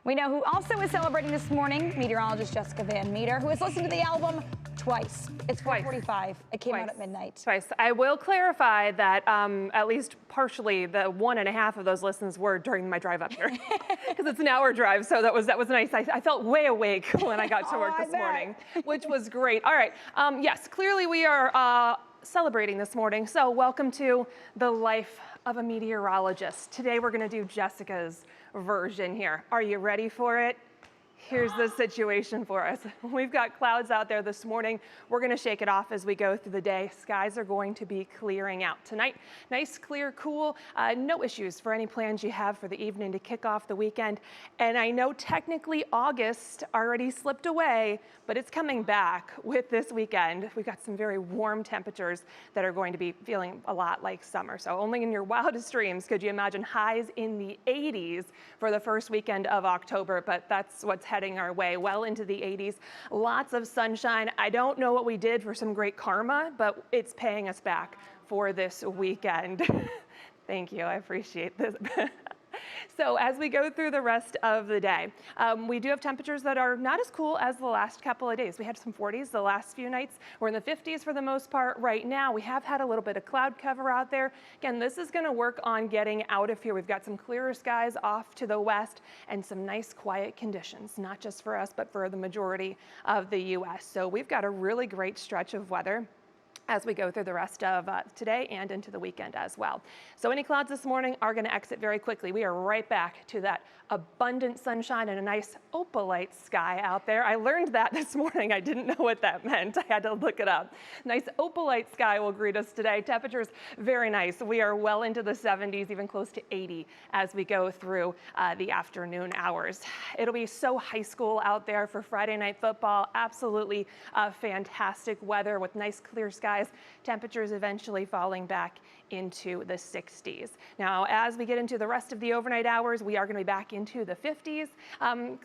We know who also is celebrating this morning, meteorologist Jessica Van Meter, who has listened to the album twice. It's 4:45. It came out at midnight. Twice. I will clarify that at least partially the 1.5 of those listens were during my drive up here because it's an hour drive. So that was nice. I felt way awake when I got to work this morning, which was great. All right. Yes, clearly we are celebrating this morning. So welcome to the life of a meteorologist. Today we're going to do Jessica's version here. Are you ready for it? Here's the situation for us. We've got clouds out there this morning. We're going to shake it off as we go through the day. Skies are going to be clearing out tonight. Nice, clear, cool. No issues for any plans you have for the evening to kick off the weekend. And I know technically August already slipped away, but it's coming back with this weekend. We've got some very warm temperatures that are going to be feeling a lot like summer. So only in your wildest dreams could you imagine highs in the 80s for the first weekend of October, but that's what's heading our way, well into the 80s. Lots of sunshine. I don't know what we did for some great karma, but it's paying us back for this weekend. Thank you. I appreciate this. So as we go through the rest of the day, we do have temperatures that are not as cool as the last couple of days. We had some 40s the last few nights. We're in the 50s for the most part right now. We have had a little bit of cloud cover out there. Again, this is going to work on getting out of here. We've got some clearer skies off to the west and some nice quiet conditions, not just for us, but for the majority of the U.S. So we've got a really great stretch of weather as we go through the rest of today and into the weekend as well. So any clouds this morning are going to exit very quickly. We are right back to that abundant sunshine and a nice opalite sky out there. I learned that this morning. I didn't know what that meant. I had to look it up. Nice opalite sky will greet us today. Temperatures very nice. We are well into the 70s, even close to 80 as we go through the afternoon hours. It'll be so high school out there for Friday night football. Absolutely fantastic weather with nice clear skies. Temperatures eventually falling back into the 60s. Now, as we get into the rest of the overnight hours, we are going to be back into the 50s.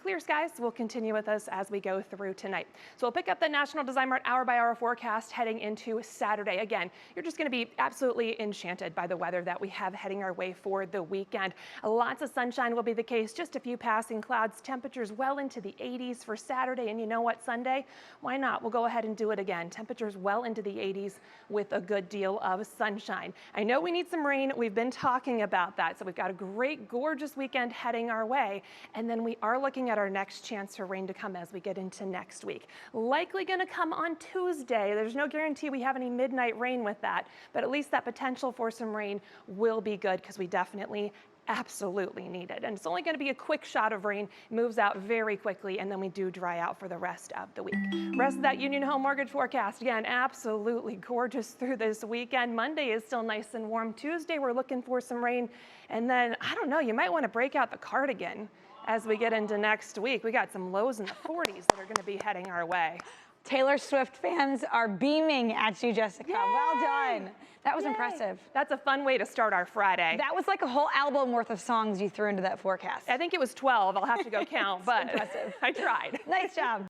Clear skies will continue with us as we go through tonight. So we'll pick up the National Design Mart hour-by-hour forecast heading into Saturday. Again, you're just going to be absolutely enchanted by the weather that we have heading our way for the weekend. Lots of sunshine will be the case, just a few passing clouds, temperatures well into the 80s for Saturday. And you know what, Sunday? Why not? We'll go ahead and do it again. Temperatures well into the 80s with a good deal of sunshine. I know we need some rain. We've been talking about that. So we've got a great, gorgeous weekend heading our way. And then we are looking at our next chance for rain to come as we get into next week. Likely going to come on Tuesday. There's no guarantee we have any midnight rain with that, but at least that potential for some rain will be good because we definitely absolutely need it. And it's only going to be a quick shot of rain, moves out very quickly, and then we do dry out for the rest of the week. Rest of that Union Home Mortgage forecast, again, absolutely gorgeous through this weekend. Monday is still nice and warm. Tuesday, we're looking for some rain. And then, I don't know, you might want to break out the cardigan as we get into next week. We got some lows in the 40s that are going to be heading our way. Taylor Swift fans are beaming at you, Jessica. Yay! Well done. That was impressive. That's a fun way to start our Friday. That was like a whole album worth of songs you threw into that forecast. I think it was 12. I'll have to go count, but impressive. I tried. Nice job.